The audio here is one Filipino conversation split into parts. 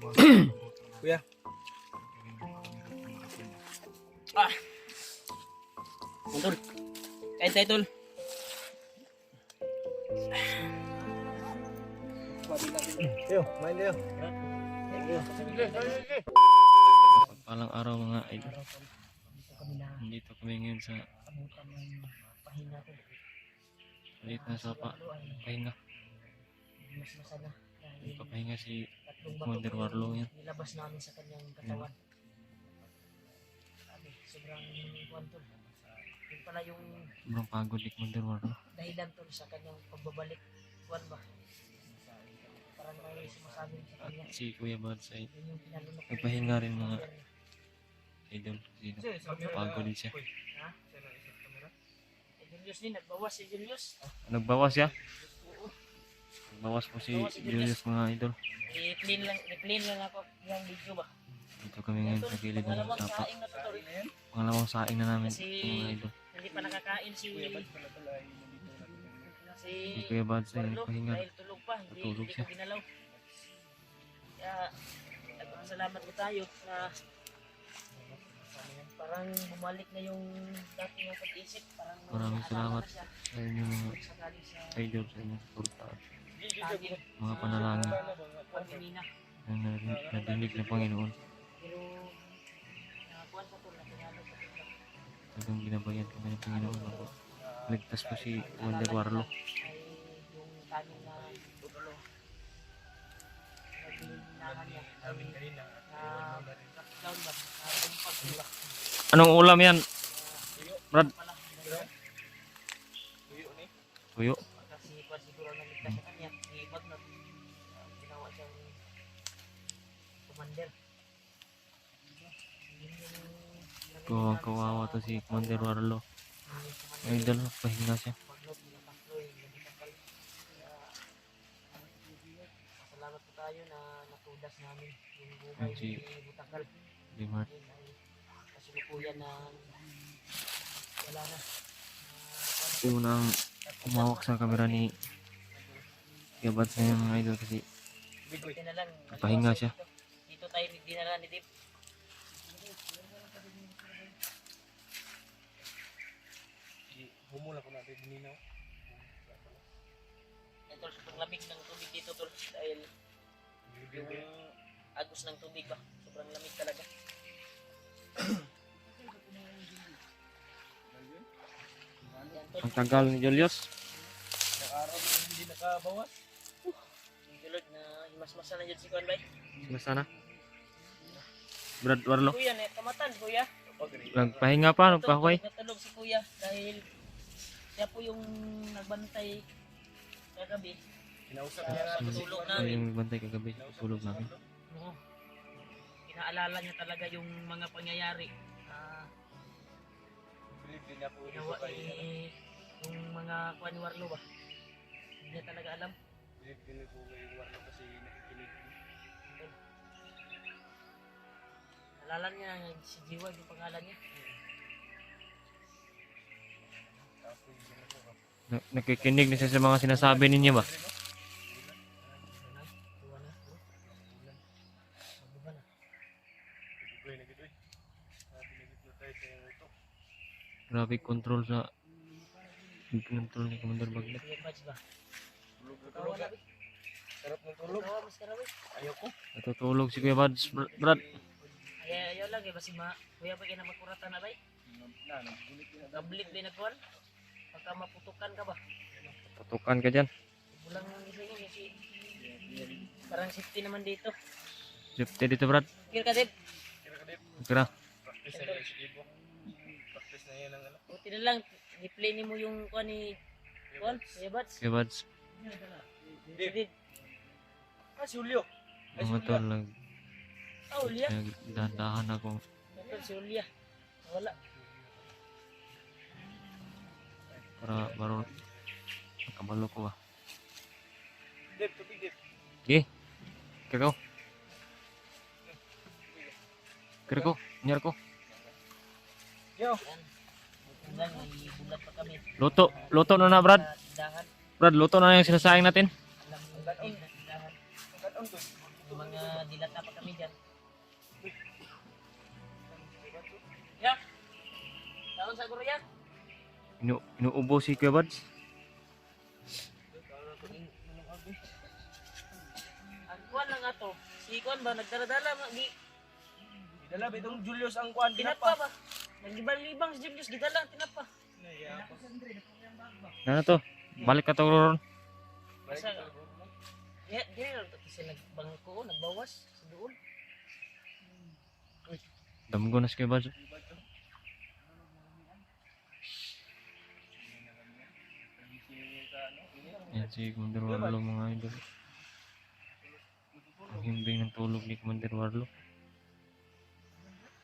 Kuya. Tol. Kain tayo, tol. Yo, main tayo. Palang araw mga idol. Nandito kami ngayon sa palit na sapa. Pahinga. Papahinga si Commander Warlo yan. Nilabas namin sa kanyang katawan. Sobrang kwantol. Yun pala yung Sobrang pagod ni Commander Warlo. dahilan tol sa kanyang pagbabalik. Kwan ba? Parang may sumasabi sa At kanya. si Kuya Bads ay Yun yung pinalunok. nagpahinga rin mga idol. Pagod din siya. Ha? Julius din, nagbawas si Julius. Nagbawas siya? Nagbawas po si Julius mga idol. I-clean lang ako yung video ba? Dito kami ngayon sa gilid ng Pangalawang sapa. saing na to tol. Pangalawang saing na namin Kasi mga idol. hindi pa nakakain si Si Kuya Bads ay Warlo nagpahinga. dahil tulog pa, Natulog hindi siya. ko ginalaw. Kaya nagpapasalamat ko tayo na parang bumalik na yung dati ng pag-isip. Parang Maraming salamat na siya. sa inyong mga Sakali sa idol, sa inyong suporta. tagil, Mga panalangin pagkanina. na nadinig ng Panginoon. Pero nakakuha sa tulad, nanalo sa tulad. Talagang ginabayan kami ng Panginoon. Ligtas po si Commander Warlo. Ay yung tanong na tutulo. Nagbihinangan niya. Na lockdown ba? Na tumpag ba? Anong ulam yan? Brad? Tuyo. Kasi pa siguro naligtas sa kanya. Ibag na ginawa siyang commander. Kawawa to si Commander Warlo. Idol, pahinga siya. Salamat po tayo na natudas namin yung buhay Si ni Butakal. Dimart. Kasalukuyan na wala na. Yung unang umawak sa kamera ni Kuya Bads na yung mga idol kasi Buti na lang. pahinga siya. Dito tayo dinala ni Dip. Humula ko natin dininaw. Ito sobrang lamig ng tubig dito tol dahil yung agos ng tubig ba sobrang lamig talaga. Yan, tol. ang tagal ni Julius. Naka-araw na hindi nakabawas. Yung gulod na himas-masa na dyan si Kuan Bay. Sino sana? Brad Warlo. Kuya, kamatan kuya. Nagpahinga pa, nagpahuay. Natulog si kuya dahil siya po yung nagbantay kagabi. Kinausap niya Sa natin. tulog Ay, namin. yung bantay kagabi, tulog namin. Oo. Inaalala niya talaga yung mga pangyayari. Bilib din na po Ginawa ni yung mga Kuan Warlo ba? Hindi niya talaga alam. Bilib din po kay Warlo kasi nakikinig. Alala niya si Jiwa yung pangalan niya. Tapos yun na po. Nakikinig na siya sa mga sinasabi ninyo ba? Tuwa na. Mabuha na. Igugoy na gitoy. Sabi na gito tayo sa ito. Grabe control sa control ni Commander Bagnet. Kuya Badge ba? Tulog na Tawa tulog. na. Sarap ng tulog. Tawa mas karawi. Ayaw ko. Natutulog si Kuya Bads, Brad. Ayaw lang eh. Basi kuya ba kayo na magkuratan na ba? Nagulit din na. Gablit ba nagkuhan? Pagka maputukan ka ba? Tutukan ka dyan. Bulang isa yun kasi parang safety naman dito. Safety dito, Brad. Kira ka Deb. Kira ka din. Kira. Practice na yan si Ibo. Practice na yan ang ano. Buti na lang. I-play ni mo yung kuhan ni Kuhan. Kuya Badge. Kuya Bads. Dib. Ah, si Julio. Ay, si Mga Julio. tol, Ah, Ulya. nagdahan ako. Ito si Ulya. Wala. Para baro makabalo ko ba. Dip, tubig dip. Okay. Kira ko. Kira ko. Nyar ko. Yo. Yan. Buti lang. May bulat pa kami. Luto. Luto na Brad. Sa tindahan. Brad, luto na yung sinasayang natin. Alam mo yung tindahan. Kanon to. Yung mga dilata pa kami dyan. Ya! Taon sa guro yan? Inuubo si Kuya Bads. Ang kuwan lang ato. Si kuwan ba, nagdala-dala. Dala ba itong Julius ang kuan Tinapa ba? Naglibang-libang si Julius, gidala ang tinapa. Ano to? Balik ka to ron. Basta, di rin kasi nagbangko, nagbawas sa doon. Damgo na si Kuya Bads. Yan si Commander Warlo mga idol. Ang himbing ng tulog ni Commander Warlo.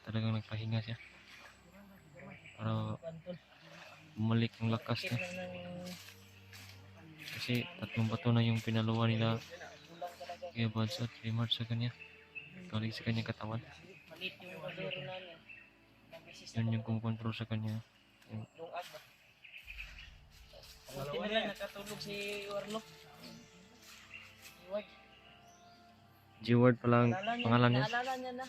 Talagang nagpahinga siya. Para bumalik yung lakas niya. Kasi 3 bato na yung pinaluwa nila Kuya Bads at Remarch sa kanya. Galing sa kanyang katawan. Malit yung kalero namin. Yun yung kumukontrol sa kanya. Yung Lungag ba? Buti na lang nakatulog si Warlo. Iwag. G-word pala ang pangalan niya. Naalala niya na.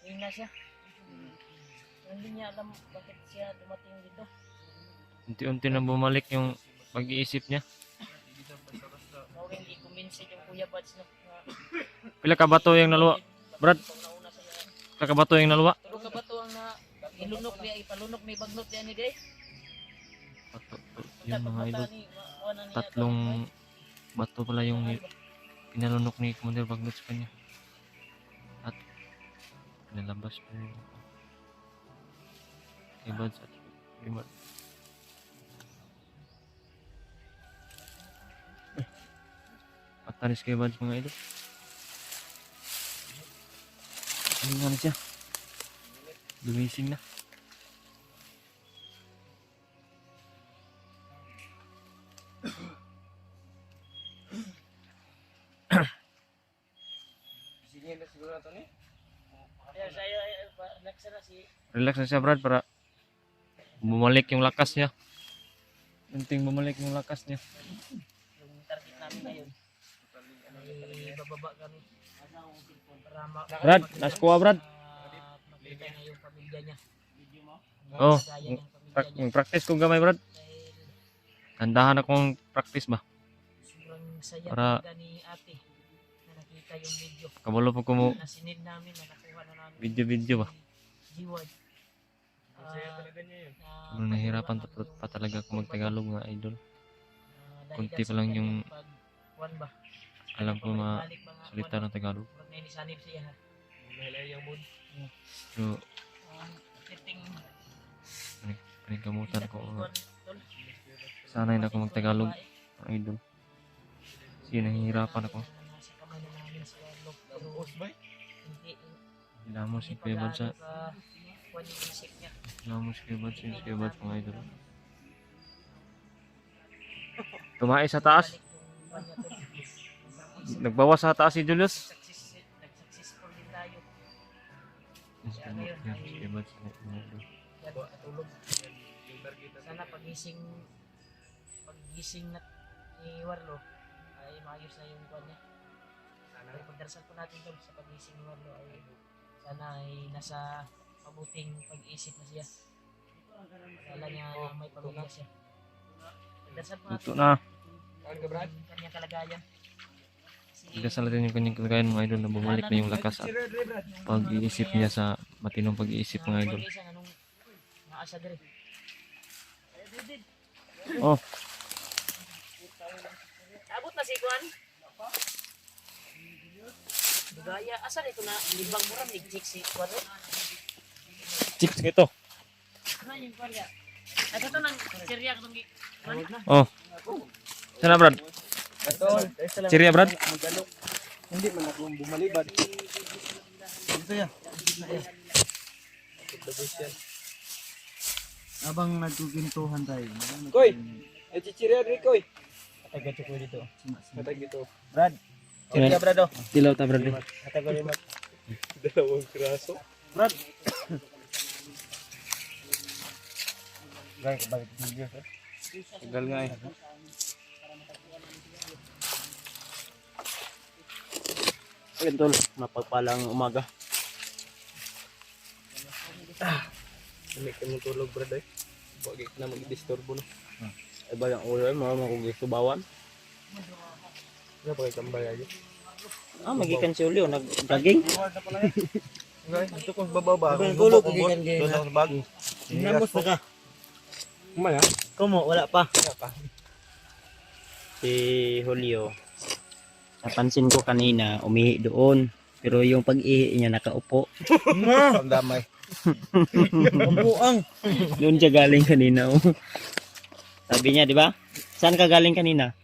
Nagina siya. Hindi niya alam bakit siya dumating dito. Unti-unti na bumalik yung pag-iisip niya. Kung hindi kuminsi yung Kuya Bads na Pila ka bato yung naluwa? Brad, nauna sa yan. pila ka bato yung naluwa? Tulog ka ba ito ang ilunok niya, ipalunok may bagnot niya ni Day? Bato, yun mga idol. 3 bato pala yung pinalunok ni Commander Bagnot sa kanya. At pinalabas pa rin. Kuya Bads at Remarch. Patanis Kuya Bads mga idol. Ano nga na siya? Lumising na. Sige na siguro nato ni. Kaya saya, naksa na si Relax na siya Brad para bumalik yung lakas niya. Unting bumalik yung lakas niya. yung target namin ngayon. Ay bababa kami. Para Brad, naskuha Brad. makita niya yung pamilya niya. Oh, Kaya yung pamilya niya. practice ko gamay Brad. Dahil Tandahan akong practice ba. sobrang saya Para- talaga ni ate na nakita yung video. Kabalo po ko mo Na sinid namin, na nakuha na namin. video ba. G-Word. Masaya talaga niya yun. Sobrang nahihirapan pa talaga ako mag-Tagalog mga idol. Kunti pa lang yung alam ko mga salita ng Tagalog. Sanib siya ha. Mahalay yung mood. Pero Titing paningkamutan ko. Sanay na ako mag-Tagalog mga idol. Kasi nahihirapan ako. Nasa kamay na namin sa loob. Tapos ba? Hindi Ilamos si Kuya Bads sa kung yung isip niya. Ilamos si Kuya Bads, si Kuya Bads mga idol. Tumae sa taas. Balik yung kanya to. Nagbawas sa taas si Julius. Nag-successful din tayo. Yan si Kuya Bads mga idol. Yan, katulog. Yung target natin. Sana pagising na ni Warlo ay maayos na yung kanya. Sana. Pero pagdarasal po natin tol sa pagising ni Warlo ay sana ay nasa mabuting pag-iisip na siya. Kala niya may pamilya siya. Pagdarasal po natin Ito na. Saan ka Brad? yung kanyang kalagayan. Igasal natin yung kanyang kalagayan mga idol na bumalik na yung lakas at pag-iisip niya sa matinong pag-iisip mga idol. Anong naasa dire? Oh, Abot na si Kuan. Bugaya, asa ito na libang muram ni Jik si Kuan. chicks ito. Ano yung Kuan ya? At ito nang serya ko gi. Oh. Sana Brad? Cheery Brad? Hindi man ako bumalibad. Dito ya. Abang nagkukintuhan tayo. Koy! Ay chichirya rin koy. Hatag ko dito. Hatag dito. Brad, Chichirya Brad oh. Tilaw ta Brad. Hatag ko rin mat. Dalawang kraso. Brad. Guys, bakit video Tagal nga eh. Ayun tol, mapagpalang umaga. Hindi ka mong tulog, brad ay. Huwag na mag-disturbo no. Ay ba yung ulo, mga magugisubawan? Ano pa kay kambay ayo? Ah, magikan si Julio, nag-jogging. Guys, ito kung bababa. Abang Gubo tulog, ko gigikan din, doon ha? sa bag. Namos na ka. Kumaya? Kumo, wala pa. Wala pa. Si Julio. Napansin ko kanina, umihi doon. Pero yung pag-ihi niya nakaupo. Ang damay. Upuang. Doon siya galing kanina. Oh. Sabi niya, di ba? Saan ka galing kanina?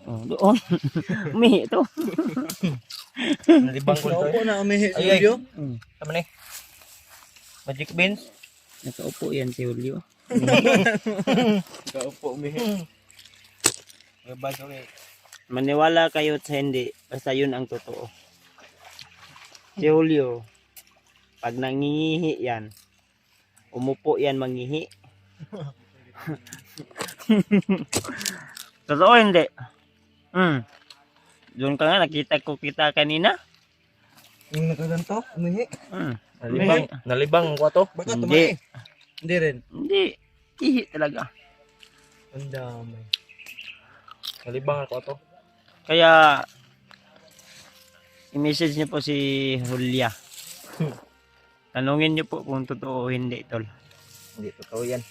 Oh, doon. Umihi to. Nalibang ko ito. na umihi si Julio. Tama ni. Magic beans. Nakaupo yan si Julio. Kaupo umihi. Gabay ko rin. Maniwala kayo sa hindi. Basta yun ang totoo. Si Julio, pag nangingihi yan, umupo yan mangihi. Totoo hindi? Doon ka nga, nakita ko kita kanina. Yung nakaganto, umihi. Nalibang ko to. Baka Hindi. Hindi rin. Hindi. Ihi talaga. Ang damay. Nalibang ako to. Kaya, i-message niyo po si Julia. Tanungin niyo po kung totoo o hindi, tol. Hindi totoo yan.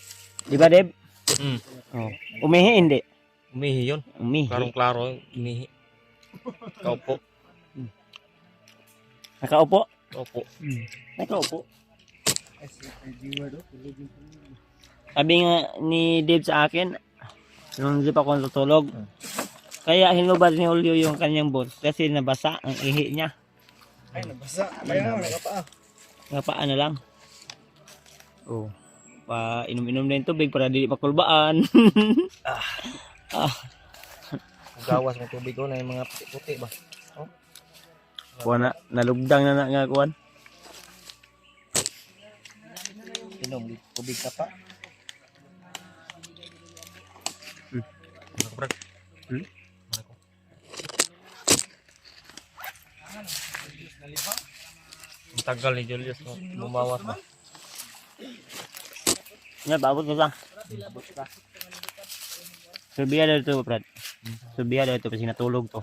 Di ba, Deb? Mm. Oh. Umihi, hindi. Umihi yun. Umihi. Klarong-klaro umihi. Kaupo. Nakaupo? Kaupo. Nakaupo. Sabi nga ni Dave sa akin, nung di pa ako natutulog, kaya hinubad ni Julio yung kanyang boat kasi nabasa ang ihi niya. Ay, nabasa. Kaya nga, nakapaa. Napaan na lang. Oh. Pa inom-inom na yung tubig para di makulbaan. Gawas ng tubig ko na yung mga puti-puti ba? Oh. Kuha na, nalugdang na nga kuhan. Inom, tubig ka pa. Ano ko, brad? Ano ko? Ang tagal ni Julius no? Bumawas ba? Yan, babot na lang. Subiya na ito, Brad. Subiya na ito kasi natulog to.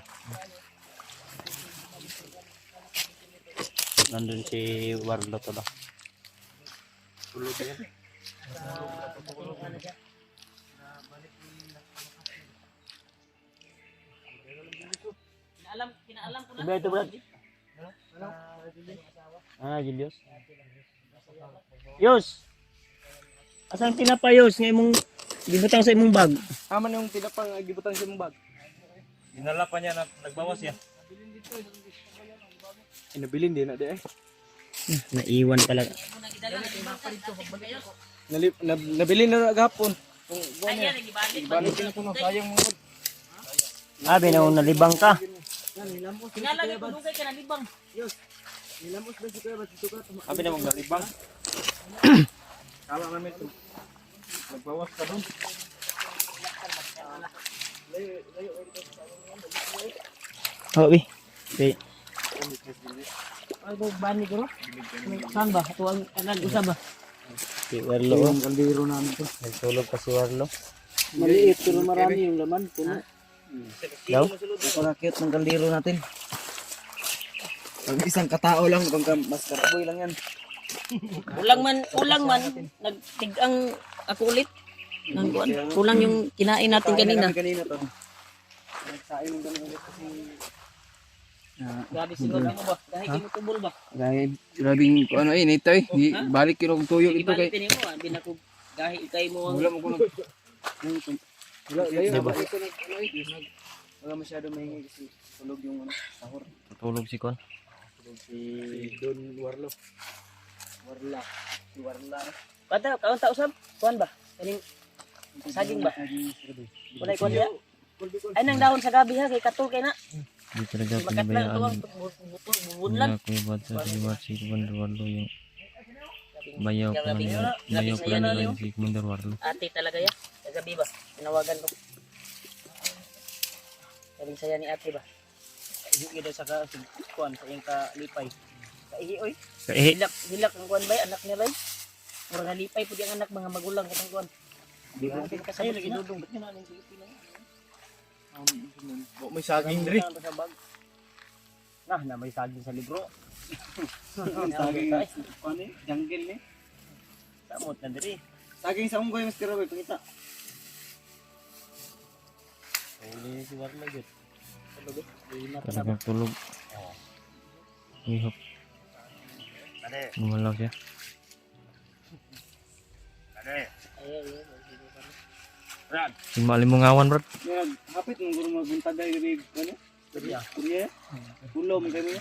Nandun si Warlo to ba? Tulog yan. Kinaalam ko na. Subiya ito, Brad. Julius. Yus! Asang tinapa, Yus? Nga imong gibutang sa imong bag. Aman yung tinapang gibutan sa mong bag. Dinala pa niya na nagbawas yan. Inabilin din na di eh. Naiwan talaga. Nabili na gahapon. Ayan, nagibalik. Balik na ko no, sayang mo. Abi na nalibang ka. Kinalagay ko lugay ka na libang. Sabi na mong nalibang. Kala namin ito. Nagbawas ka doon. Hobi. Okay. Ay, bani ko. Saan ba? Ito ang nag-usab ba? Si Warlo. Yung kaldero namin to. Nagtulog pa si Warlo. Maliit pero marami yung laman. Puno. Daw? Napaka-cute ng kaldero natin. Pag isang katao lang, pag mas karaboy lang yan. Ulang man, nagtigang ako ulit. Kulang yung kinain natin kanina. Kanina to. Nagsain ng ganun ulit kasi... Grabe sinod mo ba? Dahil kinutubol ba? Grabing ano ito eh. Balik yung tuyo ito Ibalik kay... din mo, hindi na ko dahil kay mo. Wala mo ko nag... Wala, diba? Ito nag... Ano eh. Wala masyado mahingi kasi tulog yung ano, sahur. Tutulog si Kon. Tulog si Don Warlo. Warla. Si Warla. Bata, kaon ta usab? Kuan ba? Kaning saging ba? Wala kuan dia. Ay nang dahon sa gabi ha kay katul kay na. Hindi talaga Makat lang tuwang pinabayaan bubunlan. nila Kuya Bad sa liwat si Commander Warlo yung bayaw pa lang nila si Commander Warlo. Ate talaga ya. Sa gabi ba? Tinawagan ko. Sabi saya ni ate ba? Ihi daw sa kuan sa iyang kalipay. Kaihi oy. Kaihi. Hilak ang kuan bay anak niya bay. Mura nalipay pud ang anak mga magulang katong kuan. Di ba kasay lagi dudong bet nga ning Pilipino. May saging diri. Nah, na may saging sa libro. Saging ano eh, jungle ni. Samot na diri. Saging sa unggoy mas kira pakita. Uli si Warlo gud. Talagang tulog. Ihop. Ade. Gumalaw siya. Ade. Brad. Yung malimungawan, bro. Yan, hapit ng guro maguntagay gabi ano? Kuriya. Kuriya. Ulo man kami.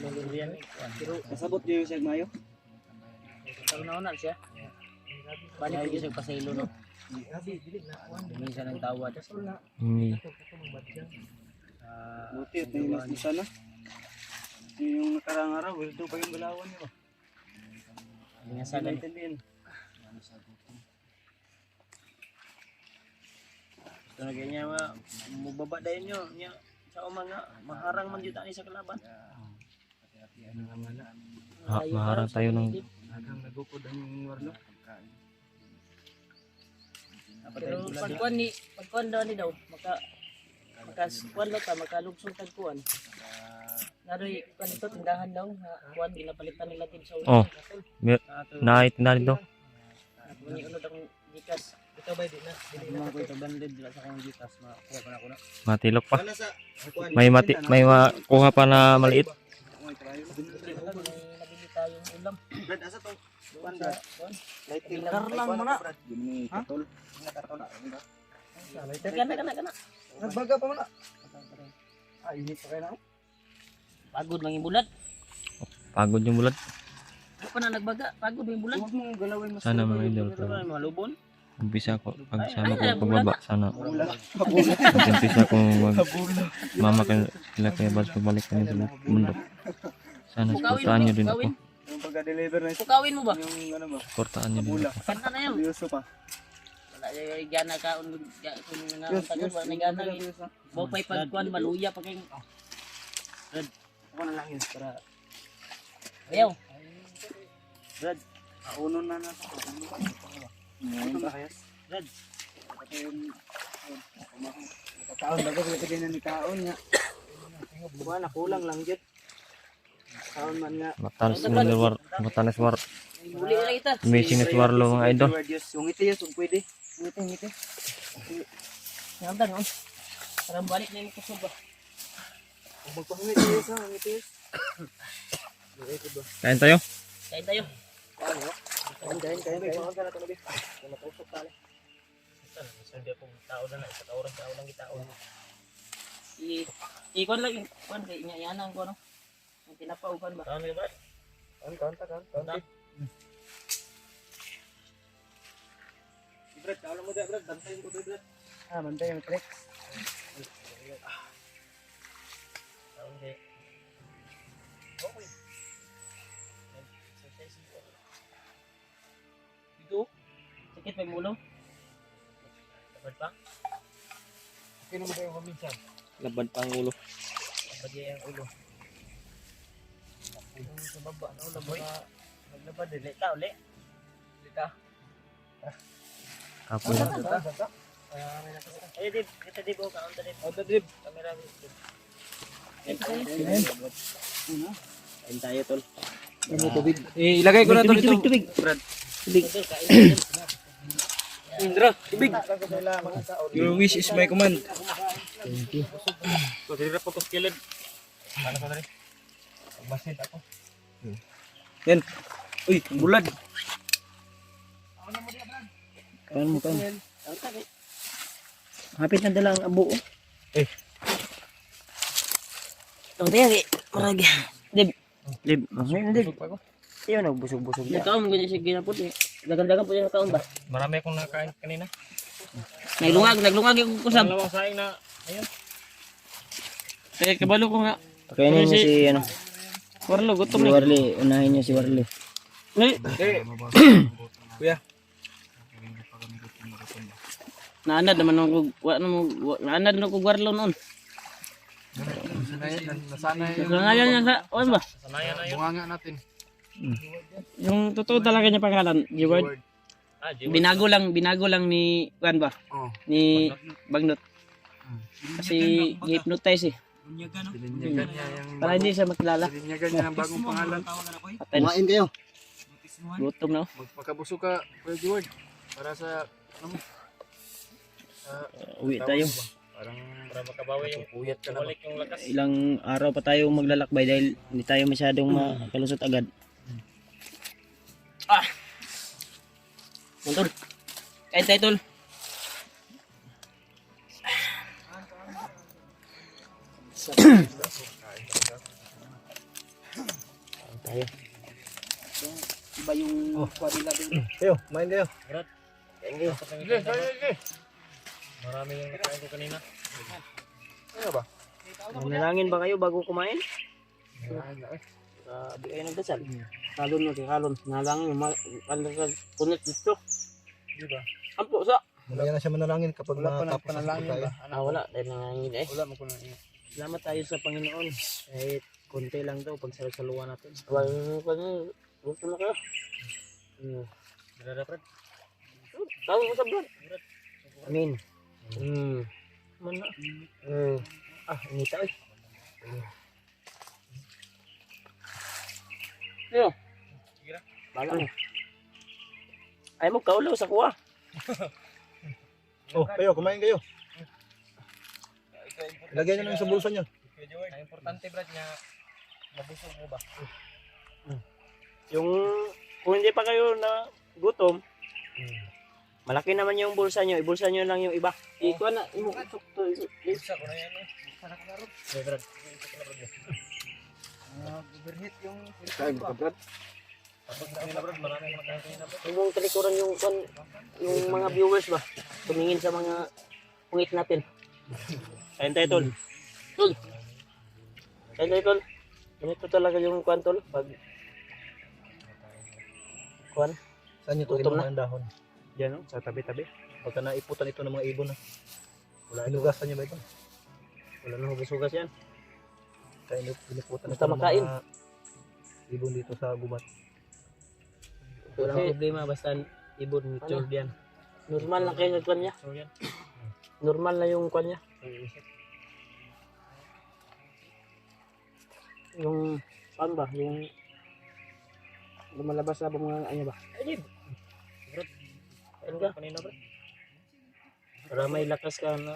Luluyan ni. Pero kasabot niyo sa mayo. Taon-taonan siya. Balik ko siya pasaylo no. Minsan ang tawad. Hindi. Buti at naimas mo sana. Yung nakarang araw, wildo pa yung galawan niyo. Hindi sa ganito. Intindihin. Ito na ganyan nga, mababa dahil nyo. Sa umang nga, maharang man dito ani sa kalaban. Maharang tayo ng Nagang nagukod ang Warlo. Pero pagkuan daw ni daw, makakuan daw ta, makalugsong tagkuan. Naroy kuan ito tindahan daw, kuan ginapalitan nila tin sa Oh. ulo. naitinda dito. Muni unod ang gikas. Ito ba di na? Mga ko ito banded dila sa kong gitas, makuha pa na ko na. Matilok pa. Wala sa May makuha pa na maliit. Nabili tayong ulam. Brad, asa to? Banda, kuan. Karlang mo na. Gini katol. Kana. Nagbaga pa mo na. Ah, init pa kayo na. Pagod mang ibulat. Pagod yung bulat. Ano pa na nagbaga? Pagod mang ibulat. Huwag mong galawin mas. Sana mga idol. Ito ba mga lubon? Umpisa ko. Pag sama ko pagbaba. Sana. Habula. Umpisa ko mama kila kaya bas pabalik kami sa bundok. Sana suportahan nyo din ako. Yung pagka-deliver na Pukawin mo ba? yung ano ba? Suportahan nyo din Habula. ako. Kanta na yun. Seryoso pa. Wala yung gana ka. Kung nga tagal, wala na gana. Bopay pagkuan, maluya pa kayong. Ako na lang yun para Ayaw. Brad, aunon na na. Ano ba kaya? Brad. Kaon bago pagkakagay na ni kaon niya. Buwan na kulang lang dyan. Kaon man nga. Matalas war. Huli na kita. Amazing na Warlo mga idol. Yung ngiti yun, kung pwede. Ngiti. Nganda noon. Parang balik na yung kusog ba? Kung magpangiti yun sa ngiti yun. Kain tayo. Kain tayo. Kain. Ka na talaga. Matusok tali. Hindi akong tao na isa ka oras lang gitaon. Ikon lang. Kuan kay inyayanan ko no. Ang pinapauban ba? Kaon ba? Kaon. Brad, kaulang mo dyan, Brad. Bantayin ko dyan, Brad. Ah, bantayin mo, Trex. Kaon di. Okay. Ito. Sakit pa yung ulo. Dapat pa? Kino mo tayo kuminsan? Labad pa ang ulo. Dapat yung ulo. Sa baba na ulo boy. Naglabad din. Lita uli. Lita. Kapoy. Ay dib. Kita dib o kaon ta dib. Oto, Drip. Kamera dib. Kain tayo, tol. Tubig. Ilagay ko na to dito. Tubig. Brad. Indra, tubig. Your wish is my command. So diri ra po ko skilled. Ano ko diri? Basit ako. Yan. Uy, bulad. Kaon mo kaon. Hapit na dala ang abo. Ang tayo maragi. Dib. Dib, hindi. Iyo nagbusog-busog na. Nakaon mo ganyan siya ginapot eh. Dagan-dagan po yung nakaon ba? Marami akong nakain kanina. Naglungag yung kusam. Dalawang saing na. Ayun. Kaya kabalo ko nga. Pakainin niyo si ano. Warlo, Si gutom na. Warli, unahin niyo si Warli. Kuya. Naanad naman ako, naanad naman ako Warlo noon. Nasanay yung Ngayon niya sa, ano ba? Sanayan na yun. bunganga natin. Yung totoo talaga niya pangalan, G-Word. Binago lang ni, kan ba? Oh. Ni Bagnot. Kasi i-hypnotize eh. Bininyagan niya yung Para hindi siya makilala. bininyagan niya ng bagong pangalan. Patay na. Kumain kayo. Gutom na. Magpakabusog ka, Kuya Jeward. Para sa ano mo? Uwi tayo. Parang Para makabawi yung puyat ka na. balik yung lakas. Ilang araw pa tayo maglalakbay dahil hindi tayo masyadong makalusot agad. Montol. Kain tayo, tol. Tayo. Iba yung kuha nila doon. Kayo, main kayo. Sige, sige. Marami yung nakain ko kanina. Ano ba? Manalangin ba kayo bago kumain? Di kayo nagdasal. Kalon mo, kalon. Nalangin, kunit dito. Di ba? Ampo sa. Wala na siya manalangin kapag Wala pa natapos ang nagpanalangin tayo. ba? Wala, dahil nangangin eh. Wala mo kung nangin. Salamat tayo sa Panginoon. Kahit konti lang daw pag salusaluan natin. Gusto na kayo. Berada, Fred. Tawag mo sa vlog. Amin. Mana? Ini tayo. Yo. Bala mo. Ay mo kaulaw sa kuha. Oh, kayo, kumain kayo. Ilagay nyo lang sa bulsa nyo. Ang importante, Brad, niya mabusog mo ba? Yung kung hindi pa kayo na gutom, malaki naman yung bulsa nyo. Ibulsa nyo lang yung iba. Ikuha na. Isa ko na yan eh. Okay, Brad. Overheat yung... Kain ba ka, Brad? Tapos kanina, Brad, maraming makain kanina, Brad. Huwag mong talikuran yung mga viewers ba. Tumingin sa mga pungit natin. Kain tayo, tol. Tol. Kain tayo, tol. Ganito talaga yung kwan, tol. Pag kwan. Saan nyo ito Gutom kinuha ang dahon? Diyan, no? Sa tabi-tabi. Pagka naiputan ito ng mga ibon na. Wala, hinugasan nyo ba ito? Wala na hugas-hugas yan. Kaya piniputan Basta ito ng makain. mga ibon dito sa gubat. Walang Kasi problema basta ibon mature yan. normal lang kayo yung kwan niya. So, yan. Normal na yung kwan niya. Yung saan ba? Yung lumalabas na ba mga ano ba? Ayun, Ayun ka. kanina, Brad. Para may lakas ka na